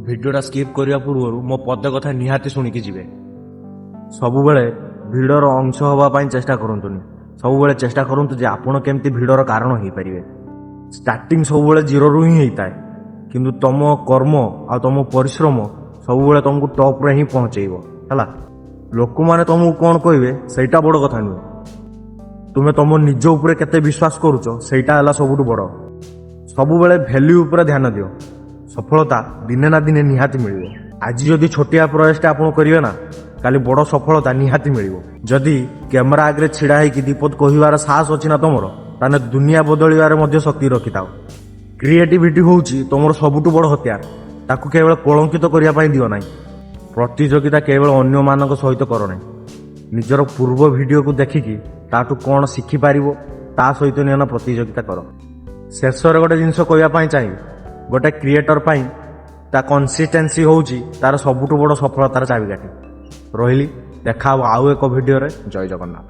ভিডিওটা স্কিপ କରିବା ପୂର୍ବରୁ ମୋ ପଦେ କଥା ନିହାତି ଶୁଣିକି ଯିବେ। ସବୁବେଳେ ଭିଡର ଅଂଶ ହେବା ପାଇଁ ଚେଷ୍ଟା କରନ୍ତୁନି। ସବୁବେଳେ ଚେଷ୍ଟା କରନ୍ତୁ ଯେ ଆପଣ କେମିତି ଭିଡର କାରଣ ହେଇପାରିବେ। ଷ୍ଟାର୍ଟିଂ ସବୁବେଳେ ଜିରୋରୁ ହିଁ ହେଇଥାଏ, କିନ୍ତୁ ତମ କର୍ମ ଆଉ ତମ ପରିଶ୍ରମ ସବୁବେଳେ ତମକୁ ଟପ୍ରେ ହିଁ ପହଞ୍ଚେଇବ। ହେଲା, ଲୋକମାନେ ତମକୁ କ'ଣ କହିବେ ସେଇଟା ବଡ଼ କଥା ନୁହେଁ, ତୁମେ ତମ ନିଜ ଉପରେ କେତେ ବିଶ୍ୱାସ କରୁଛ ସେଇଟା ହେଲା ସବୁଠୁ ବଡ଼। ସବୁବେଳେ ଭ୍ୟାଲ୍ୟୁ ଉପରେ ଧ୍ୟାନ ଦିଅ। ସଫଳତା ଦିନେ ନା ଦିନେ ନିହାତି ମିଳିବ। ଆଜି ଯଦି ଛୋଟିଆ ପ୍ରୟାସଟା ଆପଣ କରିବେ ନା, କାଲି ବଡ଼ ସଫଳତା ନିହାତି ମିଳିବ। ଯଦି କ୍ୟାମେରା ଆଗରେ ଛିଡ଼ା ହେଇକି ଦୀପଦ କହିବାର ସାହସ ଅଛି ନା ତମର, ତାହେଲେ ଦୁନିଆ ବଦଳିବାରେ ମଧ୍ୟ ଶକ୍ତି ରଖିଥାଅ। କ୍ରିଏଟିଭିଟି ହେଉଛି ତମର ସବୁଠୁ ବଡ଼ ହତିଆର। ତାକୁ କେବଳ କଳଙ୍କିତ କରିବା ପାଇଁ ଦିଅ ନାହିଁ। ପ୍ରତିଯୋଗିତା କେବଳ ଅନ୍ୟମାନଙ୍କ ସହିତ କର ନାହିଁ, ନିଜର ପୂର୍ବ ଭିଡ଼ିଓକୁ ଦେଖିକି ତାଠୁ କ'ଣ ଶିଖିପାରିବ ତା ସହିତ ନିଅନ ପ୍ରତିଯୋଗିତା କର। ଶେଷରେ ଗୋଟେ ଜିନିଷ କହିବା ପାଇଁ ଚାହିଁବି, ଗୋଟେ କ୍ରିଏଟର ପାଇଁ ତା କନସିଷ୍ଟେନ୍ସି ହେଉଛି ତାର ସବୁଠୁ ବଡ଼ ସଫଳତାର ଚାବିକାଠି। ରହିଲି, ଦେଖା ହେବ ଆଉ ଏକ ଭିଡ଼ିଓରେ। ଜୟ ଜଗନ୍ନାଥ।